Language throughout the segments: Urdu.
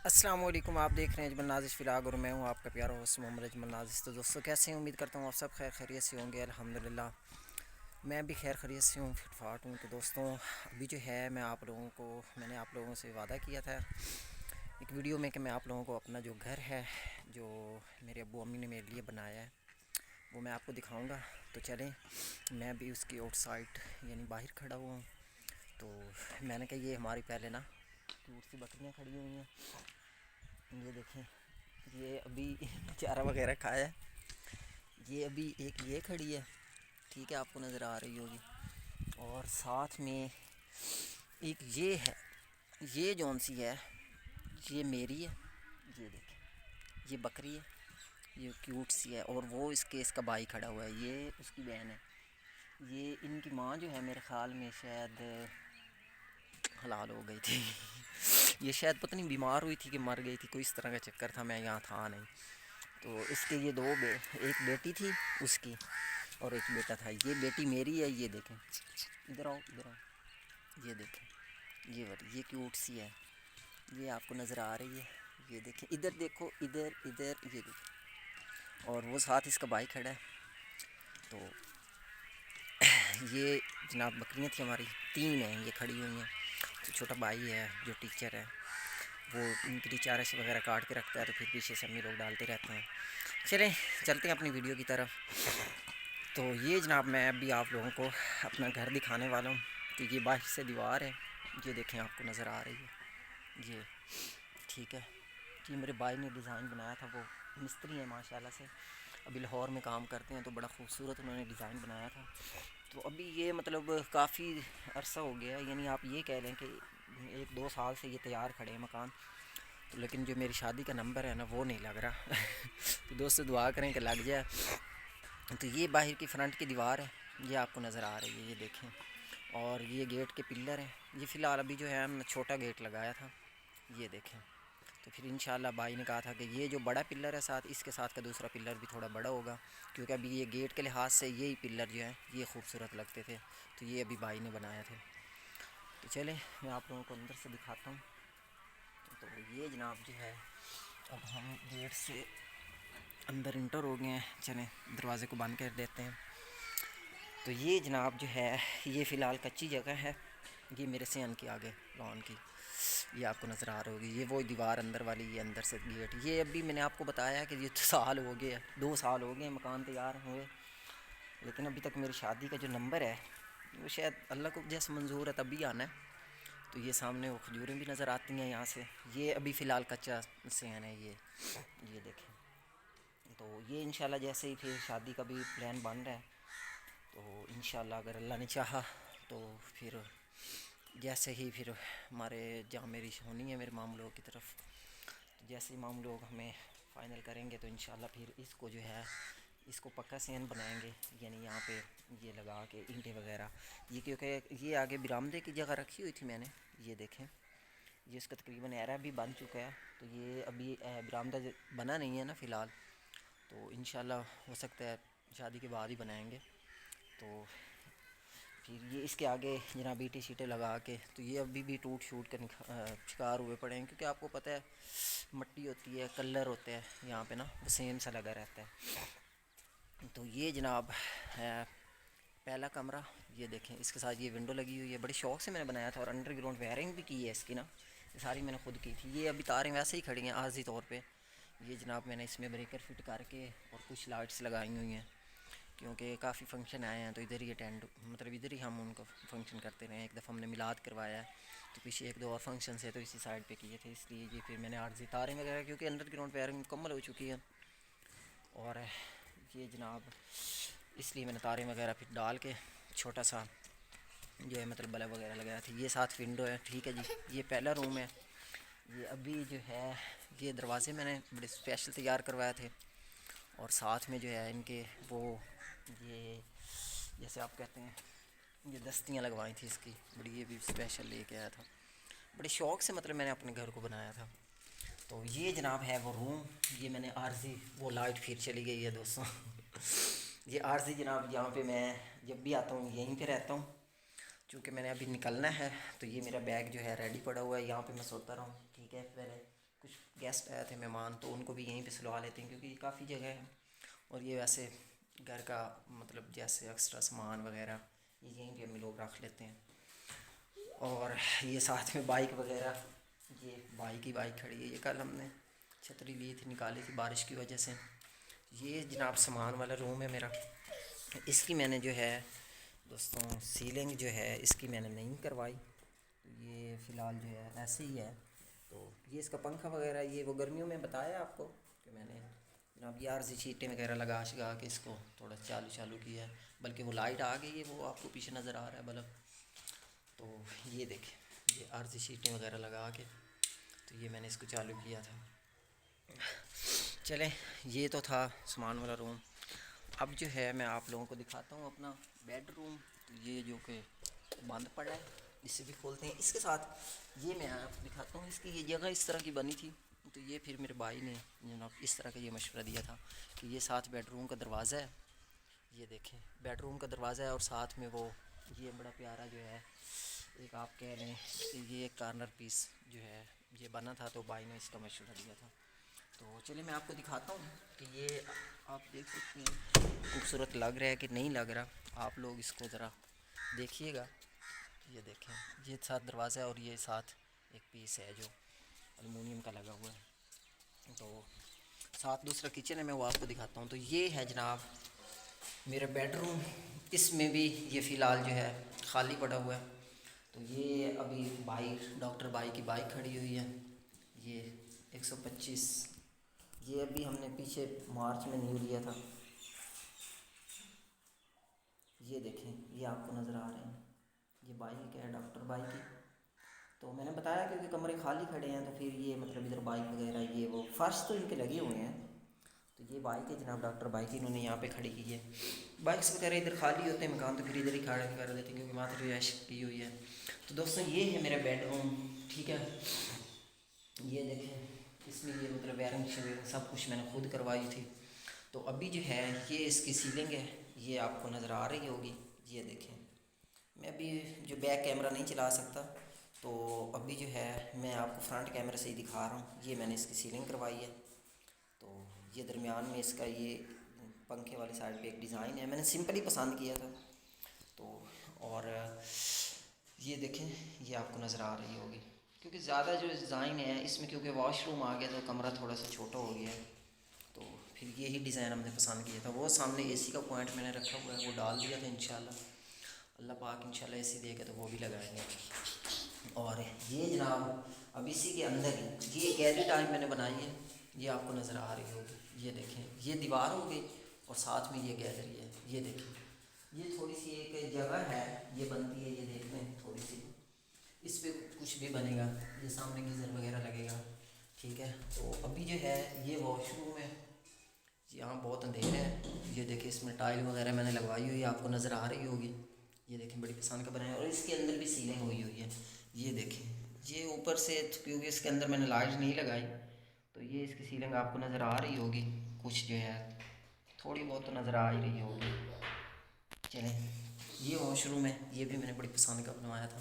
السلام علیکم، آپ دیکھ رہے ہیں اجمل نازش فلاگ اور میں ہوں آپ کا پیارا ہوسٹ محمد اجمل نازش۔ تو دوستوں کیسے ہیں؟ امید کرتا ہوں آپ سب خیر خیریت سے ہوں گے۔ الحمدللہ میں بھی خیر خیریت سے ہوں، فٹ فاٹ ہوں۔ تو دوستوں ابھی جو ہے میں نے آپ لوگوں سے وعدہ کیا تھا ایک ویڈیو میں کہ میں آپ لوگوں کو اپنا جو گھر ہے جو میرے ابو امی نے میرے لیے بنایا ہے وہ میں آپ کو دکھاؤں گا۔ تو چلیں، میں بھی اس کی آؤٹ سائڈ یعنی باہر کھڑا ہوا ہوں۔ تو میں نے کہا یہ ہماری پہلے نا کیوٹ سی بکریاں کھڑی ہوئی ہیں، یہ دیکھیں، یہ ابھی چارہ وغیرہ کھایا ہے۔ یہ ابھی ایک یہ کھڑی ہے، ٹھیک ہے، آپ کو نظر آ رہی ہوگی، اور ساتھ میں ایک یہ ہے، یہ جون سی ہے یہ میری ہے، یہ دیکھیں، یہ بکری ہے، یہ کیوٹ سی ہے، اور وہ اس کا بھائی کھڑا ہوا ہے، یہ اس کی بہن ہے۔ یہ ان کی ماں جو ہے میرے خیال میں شاید حلال ہو گئی تھی، یہ شاید پتہ نہیں بیمار ہوئی تھی کہ مر گئی تھی، کوئی اس طرح کا چکر تھا، میں یہاں تھا نہیں۔ تو اس کے یہ ایک بیٹی تھی اس کی اور ایک بیٹا تھا۔ یہ بیٹی میری ہے، یہ دیکھیں، ادھر آؤ ادھر آؤ، یہ دیکھیں، یہ کیوٹ سی ہے، یہ آپ کو نظر آ رہی ہے، یہ دیکھیں، ادھر دیکھو، ادھر ادھر، یہ دیکھیں، اور وہ ساتھ اس کا بھائی کھڑا ہے۔ تو یہ جناب بکریاں تھیں ہماری، 3 ہیں یہ کھڑی ہوئی ہیں۔ تو چھوٹا بھائی ہے جو ٹیچر ہے، وہ ان کی چارہ وغیرہ کاٹ کے رکھتا ہے، تو پھر پیچھے سے امی لوگ ڈالتے رہتے ہیں۔ چلیں چلتے ہیں اپنی ویڈیو کی طرف۔ تو یہ جناب میں ابھی آپ لوگوں کو اپنا گھر دکھانے والا ہوں۔ تو یہ باہر سے دیوار ہے، یہ دیکھیں آپ کو نظر آ رہی ہے، یہ ٹھیک ہے، یہ میرے بھائی نے ڈیزائن بنایا تھا، وہ مستری ہیں ماشاءاللہ سے، ابھی لاہور میں کام کرتے ہیں، تو بڑا خوبصورت انہوں نے ڈیزائن بنایا تھا۔ تو ابھی یہ مطلب کافی عرصہ ہو گیا، یعنی آپ یہ کہہ لیں کہ 1-2 سال سے یہ تیار کھڑے ہیں مکان، لیکن جو میری شادی کا نمبر ہے نا وہ نہیں لگ رہا۔ تو دوستو دعا کریں کہ لگ جائے۔ تو یہ باہر کی فرنٹ کی دیوار ہے، یہ آپ کو نظر آ رہی ہے، یہ دیکھیں، اور یہ گیٹ کے پلر ہیں۔ یہ فی الحال ابھی جو ہے ہم نے چھوٹا گیٹ لگایا تھا، یہ دیکھیں۔ تو پھر انشاءاللہ بھائی نے کہا تھا کہ یہ جو بڑا پلر ہے ساتھ، اس کے ساتھ کا دوسرا پلر بھی تھوڑا بڑا ہوگا، کیونکہ ابھی یہ گیٹ کے لحاظ سے یہی پلر جو ہیں یہ خوبصورت لگتے تھے، تو یہ ابھی بھائی نے بنایا تھے۔ تو چلیں میں آپ لوگوں کو اندر سے دکھاتا ہوں۔ تو یہ جناب جو ہے، اب ہم گیٹ سے اندر انٹر ہو گئے ہیں، چلیں دروازے کو بند کر دیتے ہیں۔ تو یہ جناب جو ہے یہ فی الحال کچی جگہ ہے، یہ میرے سین کے آگے لان کی، یہ آپ کو نظر آ رہی ہوگی، یہ وہ دیوار اندر والی، یہ اندر سے گیٹ، یہ ابھی میں نے آپ کو بتایا کہ یہ 2 سال ہو گئے مکان تیار ہوئے، لیکن ابھی تک میری شادی کا جو نمبر ہے وہ شاید اللہ کو جیسے منظور ہے تبھی آنا ہے۔ تو یہ سامنے وہ کھجوریں بھی نظر آتی ہیں یہاں سے، یہ ابھی فی الحال کچا سین ہے، یہ دیکھیں۔ تو یہ انشاءاللہ جیسے ہی پھر شادی کا بھی پلان بن رہا ہے، تو انشاءاللہ اگر اللہ نے چاہا تو پھر جیسے ہی پھر ہمارے جہاں میری ہونی ہے میرے ماموں لوگ کی طرف، تو جیسے ہی ماموں لوگ ہمیں فائنل کریں گے تو انشاءاللہ پھر اس کو جو ہے اس کو پکا سین بنائیں گے، یعنی یہاں پہ یہ لگا کے اینٹیں وغیرہ، یہ کیونکہ یہ آگے برآمدے کی جگہ رکھی ہوئی تھی میں نے، یہ دیکھیں، یہ اس کا تقریباً ایرا بھی بن چکا ہے، تو یہ ابھی برآمدہ بنا نہیں ہے نا فی الحال، تو انشاءاللہ ہو سکتا ہے شادی کے بعد ہی بنائیں گے۔ تو پھر یہ اس کے آگے جناب بیٹی شیٹیں لگا کے، تو یہ ابھی بھی ٹوٹ شوٹ کے شکار ہوئے پڑے ہیں، کیونکہ آپ کو پتہ ہے مٹی ہوتی ہے، کلر ہوتے ہیں یہاں پہ نا، وہ سیم سا لگا رہتا ہے۔ تو یہ جناب ہے پہلا کمرہ، یہ دیکھیں، اس کے ساتھ یہ ونڈو لگی ہوئی ہے، بڑے شوق سے میں نے بنایا تھا، اور انڈر گراؤنڈ وائرنگ بھی کی ہے اس کی نا، یہ ساری میں نے خود کی تھی۔ یہ ابھی تاریں ویسے ہی کھڑی ہیں عارضی طور پہ، یہ جناب میں نے اس میں بریکر فٹ کر کے اور کچھ لائٹس لگائی ہوئی ہیں، کیونکہ کافی فنکشن آئے ہیں تو ادھر ہی اٹینڈ، مطلب ادھر ہی ہم ان کو فنکشن کرتے رہے ہیں۔ ایک دفعہ ہم نے میلاد کروایا ہے، تو پیچھے 1-2 اور فنکشن سے تو اسی سائڈ پہ کیے تھے، اس لیے یہ پھر میں نے عارضی تاریں وغیرہ، کیونکہ انڈر گراؤنڈ وائرنگ مکمل ہو چکی ہے، اور یہ جناب اس لیے میں نے تاریں وغیرہ پھر ڈال کے چھوٹا سا جو ہے مطلب بلب وغیرہ لگایا تھا۔ یہ ساتھ ونڈو ہے، ٹھیک ہے جی، یہ پہلا روم ہے۔ یہ ابھی جو ہے یہ دروازے میں نے بڑے اسپیشل تیار کروائے تھے، اور ساتھ میں جو ہے ان کے وہ یہ جیسے آپ کہتے ہیں یہ دستیاں لگوائی تھی اس کی، بڑی یہ بھی اسپیشل لے کے آیا تھا، بڑے شوق سے مطلب میں نے اپنے گھر کو بنایا تھا۔ تو یہ جناب ہے وہ روم، یہ میں نے عارضی وہ لائٹ پھر چلی گئی ہے دوستوں، یہ عارضی جناب یہاں پہ میں جب بھی آتا ہوں یہیں پہ رہتا ہوں، چونکہ میں نے ابھی نکلنا ہے، تو یہ میرا بیگ جو ہے ریڈی پڑا ہوا ہے، یہاں پہ میں سوتا رہا ہوں، ٹھیک ہے، پہلے کچھ گیسٹ آئے تھے مہمان، تو ان کو بھی یہیں پہ سلوا لیتے ہیں کیونکہ یہ کافی جگہ ہے، اور یہ ویسے گھر کا مطلب جیسے ایکسٹرا سامان وغیرہ یہ یہیں پہ ہم لوگ رکھ لیتے ہیں۔ اور یہ ساتھ میں بائک وغیرہ، یہ بھائی کی بائک کھڑی ہے، یہ کل ہم نے چھتری لی تھی، نکالی تھی بارش کی وجہ سے۔ یہ جناب سامان والا روم ہے میرا، اس کی میں نے جو ہے دوستوں سیلنگ جو ہے اس کی میں نے نہیں کروائی، تو یہ فی الحال جو ہے ایسے ہی ہے۔ تو یہ اس کا پنکھا وغیرہ، یہ وہ گرمیوں میں بتایا آپ کو کہ میں نے جناب یہ عارضی چیٹیں وغیرہ لگا شگا کے اس کو تھوڑا چالو کیا ہے، بلکہ وہ لائٹ آ گئی ہے، وہ آپ کو پیچھے نظر آ رہا ہے بلب۔ تو یہ دیکھیں، یہ عارضی شیٹیں وغیرہ لگا کے تو یہ میں نے اس کو چالو کیا تھا۔ چلیں، یہ تو تھا سامان والا روم۔ اب جو ہے میں آپ لوگوں کو دکھاتا ہوں اپنا بیڈ روم، تو یہ جو کہ بند پڑا ہے، اسے بھی کھولتے ہیں۔ اس کے ساتھ یہ میں آپ کو دکھاتا ہوں، اس کی یہ جگہ اس طرح کی بنی تھی، تو یہ پھر میرے بھائی نے جناب اس طرح کا یہ مشورہ دیا تھا کہ یہ ساتھ بیڈ روم کا دروازہ ہے، یہ دیکھیں بیڈ روم کا دروازہ ہے، اور ساتھ میں وہ یہ بڑا پیارا جو ہے ایک آپ کہہ لیں کہ یہ ایک کارنر پیس جو ہے یہ بنا تھا، تو بھائی نے اس کا مشورہ دیا تھا۔ تو چلیے میں آپ کو دکھاتا ہوں کہ یہ آپ دیکھ سکتے ہیں خوبصورت لگ رہا ہے کہ نہیں لگ رہا، آپ لوگ اس کو ذرا دیکھیے گا۔ یہ دیکھیں، یہ ساتھ دروازہ ہے، اور یہ ساتھ ایک پیس ہے جو الومینیم کا لگا ہوا ہے، تو ساتھ دوسرا کچن ہے، میں وہ آپ کو دکھاتا ہوں۔ تو یہ ہے جناب میرا بیڈ روم، اس میں بھی یہ فی الحال جو ہے خالی پڑا ہوا ہے۔ تو یہ ابھی ڈاکٹر بھائی کی بائک کھڑی ہوئی ہے، یہ 125، یہ ابھی ہم نے پیچھے مارچ میں نیو لیا تھا۔ یہ دیکھیں، یہ آپ کو نظر آ رہے ہیں، یہ بائک ہے ڈاکٹر بھائی کی۔ تو میں نے بتایا کیونکہ کمرے خالی کھڑے ہیں، تو پھر یہ مطلب ادھر بائک وغیرہ یہ وہ فرش تو ان کے لگے ہوئے ہیں، تو یہ بائک ہے جناب ڈاکٹر بائک کی، انہوں نے یہاں پہ کھڑی کی ہے۔ بائکس وغیرہ ادھر خالی ہوتے ہیں مکان، تو پھر ادھر ہی کھڑا کر دیتے ہیں کیونکہ وہاں تو رہائش کی ہوئی ہے۔ تو دوستوں یہ ہے میرا بیڈ روم، ٹھیک ہے۔ یہ دیکھیں، اس میں یہ مطلب ویرنگ شیرنگ سب کچھ میں نے خود کروائی تھی۔ تو ابھی جو ہے یہ اس کی سیلنگ ہے، یہ آپ کو نظر آ رہی ہوگی، یہ دیکھیں۔ میں ابھی جو بیک کیمرہ نہیں چلا سکتا، تو ابھی جو ہے میں آپ کو فرنٹ کیمرے سے ہی دکھا رہا ہوں۔ یہ میں نے اس کی سیلنگ کروائی ہے، تو یہ درمیان میں اس کا یہ پنکھے والی سائڈ پہ ایک ڈیزائن ہے، میں نے سمپل ہی پسند کیا تھا۔ تو اور یہ دیکھیں، یہ آپ کو نظر آ رہی ہوگی، کیونکہ زیادہ جو ڈیزائن ہے اس میں کیونکہ واش روم آ گیا تو کمرہ تھوڑا سا چھوٹا ہو گیا ہے، تو پھر یہی ڈیزائن ہم نے پسند کیا تھا۔ وہ سامنے اے سی کا پوائنٹ میں نے رکھا ہوا ہے، وہ ڈال دیا تھا، انشاءاللہ اللہ پاک انشاءاللہ اے سی دے گا تو وہ بھی لگائیں گے۔ اور یہ جناب اب اسی کے اندر ہی یہ گیلری ٹائپ میں نے بنائی ہے، یہ آپ کو نظر آ رہی ہوگی، یہ دیکھیں، یہ دیوار ہو گئی اور ساتھ میں یہ گیلری ہے، یہ دیکھیں۔ یہ تھوڑی سی ایک جگہ ہے، یہ بنتی ہے، یہ دیکھتے ہیں تھوڑی سی، اس پہ کچھ بھی بنے گا، یہ سامنے گیزر وغیرہ لگے گا، ٹھیک ہے۔ تو ابھی جو ہے یہ واش روم ہے، یہاں بہت اندھیرا ہے، یہ دیکھیں اس میں ٹائل وغیرہ میں نے لگوائی ہوئی ہے، آپ کو نظر آ رہی ہوگی، یہ دیکھیں بڑی پسند کا بنا ہے، اور اس کے اندر بھی سیلنگ ہوئی ہے، یہ دیکھیں۔ یہ اوپر سے کیونکہ اس کے اندر میں نے لائٹ نہیں لگائی، تو یہ اس کی سیلنگ آپ کو نظر آ رہی ہوگی، کچھ جو ہے تھوڑی بہت تو نظر آ ہی رہی ہوگی۔ چلیں، یہ واش روم ہے، یہ بھی میں نے بڑی پسند کا بنوایا تھا،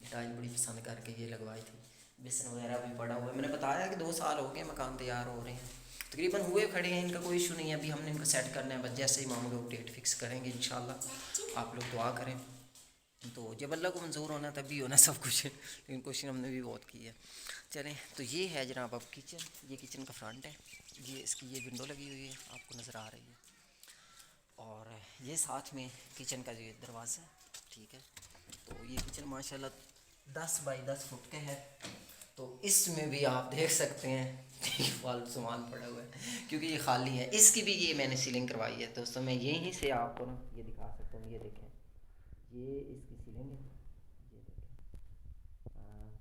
ٹائل بڑی پسند کر کے یہ لگوائی تھی، بسن وغیرہ بھی پڑا ہوا ہے، میں نے بتایا کہ 2 سال ہو گئے مکان تیار ہو رہے ہیں، تقریباً ہوئے کھڑے ہیں، ان کا کوئی ایشو نہیں ہے، ابھی ہم نے ان کو سیٹ کرنا ہے، بس جیسے ہی ماموں لوگ ڈیٹ فکس کریں گے انشاءاللہ، آپ لوگ دعا کریں، تو جب اللہ کو منظور ہونا تبھی ہونا سب کچھ، لیکن کوشش ہم نے بھی بہت کی ہے۔ چلیں، تو یہ ہے جناب اب کچن، یہ کچن کا فرنٹ ہے، یہ اس کی یہ ونڈو لگی ہوئی ہے، آپ کو نظر آ رہی ہے، اور یہ ساتھ میں کچن کا جو دروازہ ہے، ٹھیک ہے۔ تو یہ کچن ماشاءاللہ 10 بائی 10 فٹ کا ہے، تو اس میں بھی آپ دیکھ سکتے ہیں فالتو سامان پڑا ہوا ہے کیونکہ یہ خالی ہے، اس کی بھی یہ میں نے سیلنگ کروائی ہے دوستوں، میں یہیں سے آپ کو نا یہ دکھا سکتا ہوں، یہ دیکھیں، یہ اس کی سیلنگ ہے، یہ دیکھیں۔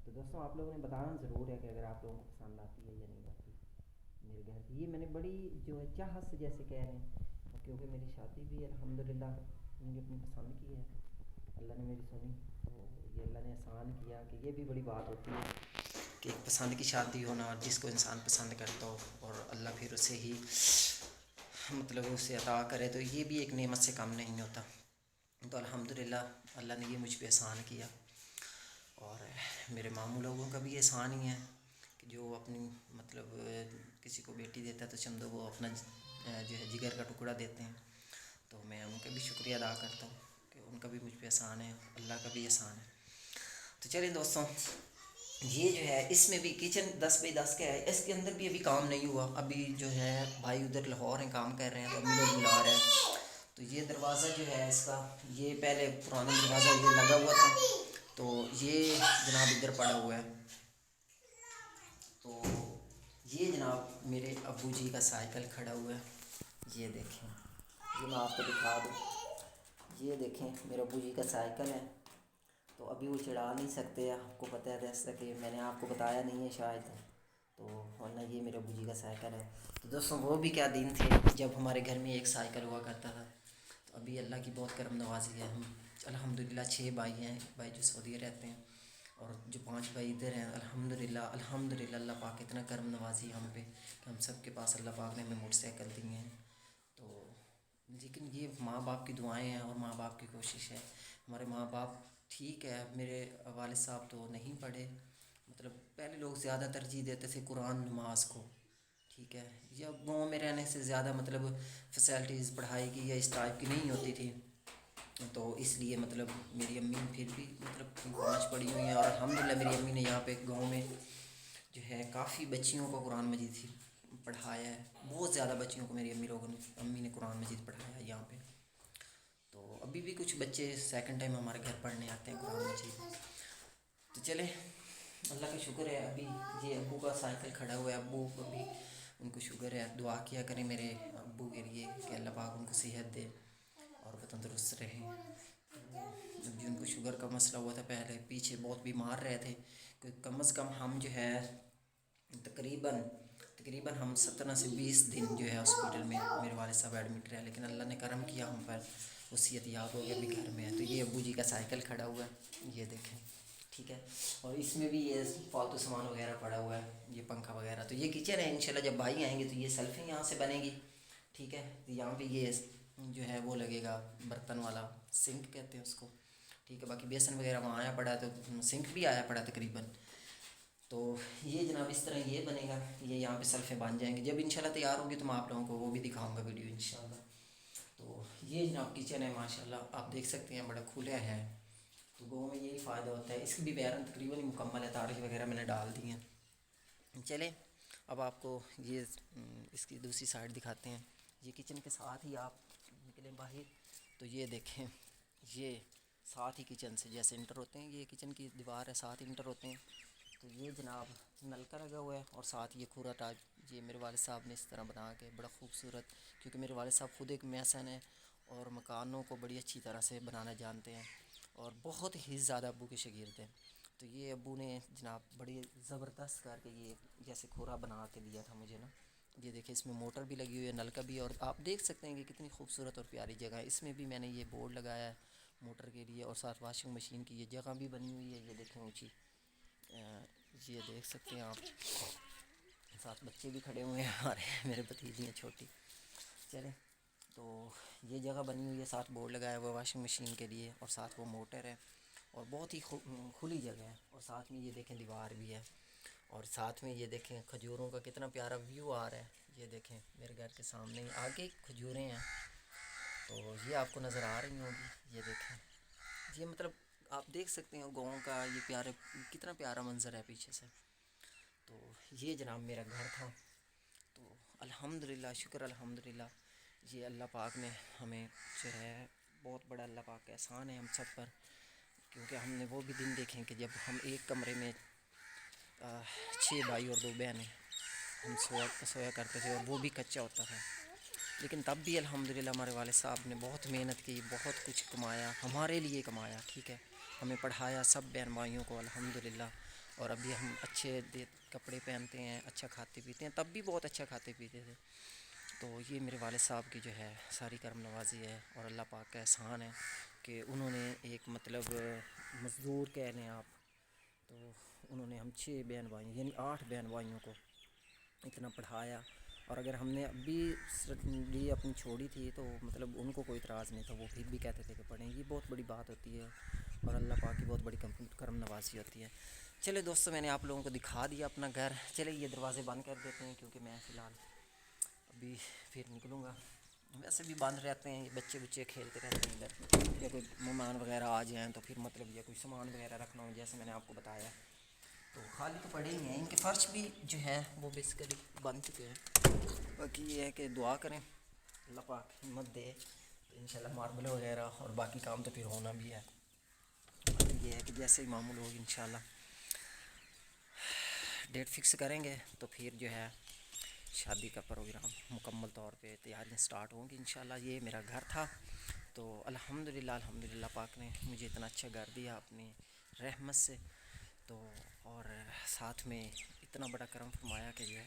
تو دوستوں آپ لوگوں نے بتانا ضرور ہے کہ اگر آپ لوگوں کو پسند آتی ہے یا نہیں آتی میرے گھر کی، یہ میں نے بڑی جو ہے چاہت سے جیسے کہہ رہے ہیں، کیونکہ میری شادی بھی الحمدللہ مجھے اپنی پسند کی ہے، اللہ نے میری سنی، تو یہ اللہ نے آسان کیا کہ یہ بھی بڑی بات ہوتی ہے کہ ایک پسند کی شادی ہونا، اور جس کو انسان پسند کرتا ہو اور اللہ پھر اسے ہی مطلب اسے عطا کرے، تو یہ بھی ایک نعمت سے کم نہیں ہوتا، تو الحمدللہ اللہ نے یہ مجھ پہ احسان کیا، اور میرے ماموں لوگوں کا بھی احسان ہی ہے کہ جو اپنی مطلب کسی کو بیٹی دیتا ہے تو سمجھو وہ اپنا جو ہے جگر کا ٹکڑا دیتے ہیں. تو میں ان کا بھی شکریہ ادا کرتا ہوں کہ ان کا بھی مجھ پہ احسان ہے, اللہ کا بھی احسان ہے. تو چلیں دوستوں, یہ جو ہے اس میں بھی کچن 10x10 کا ہے, اس کے اندر بھی ابھی کام نہیں ہوا. ابھی جو ہے بھائی ادھر لاہور ہیں, کام کر رہے ہیں, تو ابھی لوگ ملا رہے ہیں. تو یہ دروازہ جو ہے اس کا, یہ پہلے پرانا دروازہ یہ لگا ہوا تھا, تو یہ جناب ادھر پڑا ہوا ہے. تو یہ جناب میرے ابو جی کا سائیکل کھڑا ہوا ہے, یہ دیکھیں, یہ میں آپ کو دکھا دوں. یہ دیکھیں میرے ابو جی کا سائیکل ہے. تو ابھی وہ چڑھا نہیں سکتے, آپ کو پتہ ہے جیسا کہ میں نے آپ کو بتایا نہیں ہے شاید, تو ورنہ یہ میرے ابو جی کا سائیکل ہے. تو دوستوں وہ بھی کیا دن تھے جب ہمارے گھر میں ایک سائیکل ہوا کرتا تھا. تو ابھی اللہ کی بہت کرم نوازی ہے, ہم الحمدللہ 6 بھائی ہیں, بھائی جو سعودیہ رہتے ہیں, اور جو 5 بھائی ادھر ہیں. الحمدللہ اللہ پاک اتنا کرم نوازی ہم پہ کہ ہم سب کے پاس اللہ پاک نے ہمیں موٹر سائیکل دی ہیں. تو لیکن یہ ماں باپ کی دعائیں ہیں اور ماں باپ کی کوشش ہے. ہمارے ماں باپ ٹھیک ہے, میرے والد صاحب تو نہیں پڑھے, مطلب پہلے لوگ زیادہ ترجیح دیتے تھے قرآن نماز کو, ٹھیک ہے, یا گاؤں میں رہنے سے زیادہ مطلب فیسلٹیز پڑھائی کی یا اس ٹائپ کی نہیں ہوتی تھی. تو اس لیے مطلب میری امی پھر بھی مطلب 5 پڑھی ہوئی ہیں, اور الحمدللہ میری امی نے یہاں پہ گاؤں میں جو ہے کافی بچیوں کو قرآن مجید پڑھایا ہے. بہت زیادہ بچیوں کو میری امی نے قرآن مجید پڑھایا ہے یہاں پہ. تو ابھی بھی کچھ بچے سیکنڈ ٹائم ہمارے گھر پڑھنے آتے ہیں قرآن مجید. تو چلیں اللہ کا شکر ہے, ابھی یہ ابو کا سائیکل کھڑا ہوا ہے. ابو کو بھی ان کو شکر ہے, دعا کیا کریں میرے ابو کے لیے کہ اللہ پاک ان کو صحت دے اور وہ تندرست رہیں. جب بھی ان کو شوگر کا مسئلہ ہوا تھا پہلے, پیچھے بہت بیمار رہے تھے, کہ کم از کم ہم جو ہے تقریباً ہم 17 سے 20 دن جو ہے ہاسپٹل میں میرے والد صاحب ایڈمٹ رہے, لیکن اللہ نے کرم کیا ہم پر, وہ صحت یاب ہو گیا, ابھی گھر میں ہے. تو یہ ابو جی کا سائیکل کھڑا ہوا ہے, یہ دیکھیں, ٹھیک ہے, اور اس میں بھی یہ فالتو سامان وغیرہ پڑا ہوا ہے, یہ پنکھا وغیرہ. تو یہ کچن ہے, انشاءاللہ جب بھائی آئیں گے تو یہ سیلفیں یہاں سے بنے گی, ٹھیک ہے. یہاں پہ یہ جو ہے وہ لگے گا برتن والا سنک کہتے ہیں اس کو, ٹھیک ہے. باقی بیسن وغیرہ وہاں آیا پڑا ہے, تو سنک بھی آیا پڑا تقریباً. تو یہ جناب اس طرح یہ بنے گا, یہ یہاں پہ سیلفیں بن جائیں گے. جب انشاءاللہ تیار ہوں گی تو میں آپ لوگوں کو وہ بھی دکھاؤں گا ویڈیو انشاءاللہ. تو یہ جناب کچن ہے, ماشاءاللہ آپ دیکھ سکتے ہیں بڑا کھلا ہے. تو گاؤں میں یہی فائدہ ہوتا ہے. اس کی بھی بیرن تقریباً مکمل ہے, تاریخ وغیرہ میں نے ڈال دی ہیں. چلیں اب آپ کو یہ اس کی دوسری سائڈ دکھاتے ہیں. یہ کچن کے ساتھ ہی آپ نکلیں باہر, تو یہ دیکھیں, یہ ساتھ ہی کچن سے جیسے انٹر ہوتے ہیں, یہ کچن کی دیوار ہے, ساتھ ہی انٹر ہوتے ہیں. تو یہ جناب نلکا لگا ہوا ہے, اور ساتھ یہ کھورا ٹائپ یہ میرے والد صاحب نے اس طرح بنا کے بڑا خوبصورت, کیونکہ میرے والد صاحب خود ایک میسن ہیں اور مکانوں کو بڑی اچھی طرح سے بنانا جانتے ہیں, اور بہت ہی زیادہ ابو کے شاگرد ہیں. تو یہ ابو نے جناب بڑی زبردست کر کے یہ جیسے کھورا بنا کے دیا تھا مجھے نا. یہ دیکھیں اس میں موٹر بھی لگی ہوئی ہے, نلکا بھی, اور آپ دیکھ سکتے ہیں کہ کتنی خوبصورت اور پیاری جگہ ہے. اس میں بھی میں نے یہ بورڈ لگایا ہے موٹر کے لیے, اور ساتھ واشنگ مشین کی یہ جگہ بھی بنی ہوئی ہے. یہ دیکھیں اونچی, یہ دیکھ سکتے ہیں آپ, ساتھ بچے بھی کھڑے ہوئے ہیں ہمارے, میرے بھتیجی ہیں چھوٹی. چلیں, تو یہ جگہ بنی ہوئی ہے, ساتھ بورڈ لگایا ہوا ہے واشنگ مشین کے لیے, اور ساتھ وہ موٹر ہے, اور بہت ہی کھلی جگہ ہے. اور ساتھ میں یہ دیکھیں دیوار بھی ہے, اور ساتھ میں یہ دیکھیں کھجوروں کا کتنا پیارا ویو آ رہا ہے. یہ دیکھیں میرے گھر کے سامنے ہی آگے کھجوریں ہیں, تو یہ آپ کو نظر آ رہی ہوں گی. یہ دیکھیں, یہ مطلب آپ دیکھ سکتے ہیں گاؤں کا یہ پیارے, کتنا پیارا منظر ہے پیچھے سے. تو یہ جناب میرا گھر تھا. تو الحمدللہ, شکر الحمدللہ, یہ اللہ پاک نے ہمیں جو ہے بہت بڑا اللہ پاک کا احسان ہے ہم سب پر, کیونکہ ہم نے وہ بھی دن دیکھیں کہ جب ہم ایک کمرے میں 6 بھائی اور 2 بہنیں ہم سویا کرتے تھے, اور وہ بھی کچا ہوتا تھا. لیکن تب بھی الحمدللہ ہمارے والد صاحب نے بہت محنت کی, بہت کچھ کمایا, ہمارے لیے کمایا, ٹھیک ہے, ہمیں پڑھایا سب بہن بھائیوں کو الحمدللہ. اور ابھی ہم اچھے کپڑے پہنتے ہیں, اچھا کھاتے پیتے ہیں, تب بھی بہت اچھا کھاتے پیتے تھے. تو یہ میرے والد صاحب کی جو ہے ساری کرم نوازی ہے, اور اللہ پاک کا احسان ہے کہ انہوں نے ایک مطلب مزدور کہہ لیں آپ, تو انہوں نے ہم 6 بہن بھائی یعنی 8 بہن بھائیوں کو اتنا پڑھایا. اور اگر ہم نے ابھی اپنی چھوڑی تھی تو مطلب ان کو کوئی اعتراض نہیں تھا, وہ پھر بھی کہتے تھے کہ پڑھیں. یہ بہت بڑی بات ہوتی ہے, اور اللہ پاک کی بہت بڑی کرم نوازی ہوتی ہے. چلے دوستوں میں نے آپ لوگوں کو دکھا دیا اپنا گھر. چلے یہ دروازے بند کر دیتے ہیں کیونکہ میں فی الحال ابھی پھر نکلوں گا. ویسے بھی بند رہتے ہیں, بچے بچے کھیلتے رہتے ہیں ادھر, یا کوئی مہمان وغیرہ آ جائیں تو پھر مطلب یا کوئی سامان وغیرہ رکھنا ہو جیسے میں نے آپ کو بتایا تو خالی تو پڑے ہی ہیں. ان کے فرش بھی جو ہے وہ بیسیکلی بن چکے ہیں. باقی یہ ہے کہ دعا کریں اللہ پاک ہمت دے تو انشاءاللہ ماربل وغیرہ اور باقی کام تو پھر ہونا بھی ہے. یہ ہے کہ جیسے ہی معمول ہوگی انشاءاللہ ڈیٹ فکس کریں گے تو پھر جو ہے شادی کا پروگرام مکمل طور پہ تیاریاں سٹارٹ ہوں گی انشاءاللہ. یہ میرا گھر تھا تو الحمدللہ پاک نے مجھے اتنا اچھا گھر دیا اپنی رحمت سے, تو اور ساتھ میں اتنا بڑا کرم فرمایا کہ جو ہے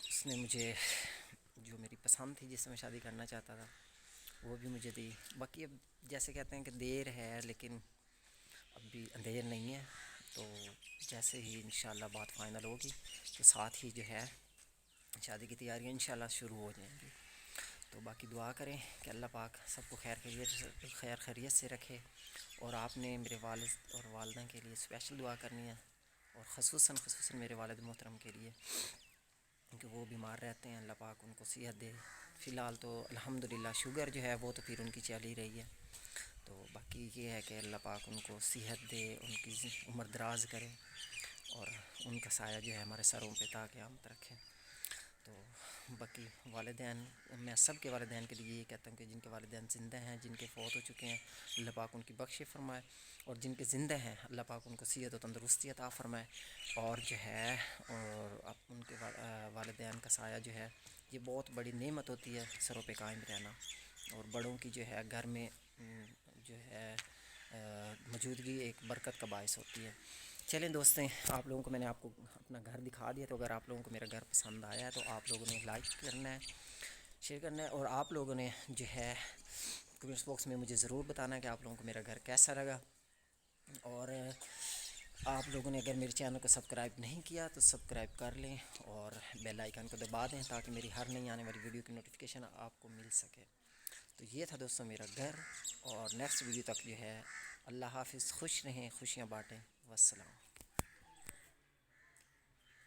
اس نے مجھے جو میری پسند تھی جس سے میں شادی کرنا چاہتا تھا وہ بھی مجھے دی. باقی اب جیسے کہتے ہیں کہ دیر ہے لیکن اب بھی اندھیر نہیں ہے, تو جیسے ہی انشاءاللہ بات فائنل ہوگی تو ساتھ ہی جو ہے شادی کی تیاریاں انشاءاللہ شروع ہو جائیں گی. تو باقی دعا کریں کہ اللہ پاک سب کو خیر خیریت سے رکھے. اور آپ نے میرے والد اور والدہ کے لیے اسپیشل دعا کرنی ہے, اور خصوصاً میرے والد محترم کے لیے کیونکہ وہ بیمار رہتے ہیں. اللہ پاک ان کو صحت دے. فی الحال تو الحمدللہ شوگر جو ہے وہ تو پھر ان کی چل ہی رہی ہے, تو باقی یہ ہے کہ اللہ پاک ان کو صحت دے, ان کی عمر دراز کرے اور ان کا سایہ جو ہے ہمارے سروں پہ تا قیامت رکھے. تو باقی والدین, میں سب کے والدین کے لیے یہ کہتا ہوں کہ جن کے والدین زندہ ہیں, جن کے فوت ہو چکے ہیں, اللہ پاک ان کی بخش فرمائے, اور جن کے زندہ ہیں اللہ پاک ان کو صحت و تندرستی عطا فرمائے. اور جو ہے اور ان کے والدین کا سایہ جو ہے یہ بہت بڑی نعمت ہوتی ہے سروں پہ قائم رہنا, اور بڑوں کی جو ہے گھر میں جو ہے موجودگی ایک برکت کا باعث ہوتی ہے. چلیں دوستیں, آپ لوگوں کو میں نے آپ کو اپنا گھر دکھا دیا, تو اگر آپ لوگوں کو میرا گھر پسند آیا ہے تو آپ لوگوں نے لائک کرنا ہے, شیئر کرنا ہے, اور آپ لوگوں نے جو ہے کمنٹس باکس میں مجھے ضرور بتانا ہے کہ آپ لوگوں کو میرا گھر کیسا لگا. اور آپ لوگوں نے اگر میرے چینل کو سبسکرائب نہیں کیا تو سبسکرائب کر لیں اور بیل آئیکن کو دبا دیں تاکہ میری ہر نئی آنے والی ویڈیو کی نوٹیفیکیشن آپ کو مل سکے. تو یہ تھا دوستوں میرا گھر, اور نیکسٹ ویڈیو تک جو ہے اللہ حافظ, خوش رہیں, خوشیاں بانٹیں, والسلام.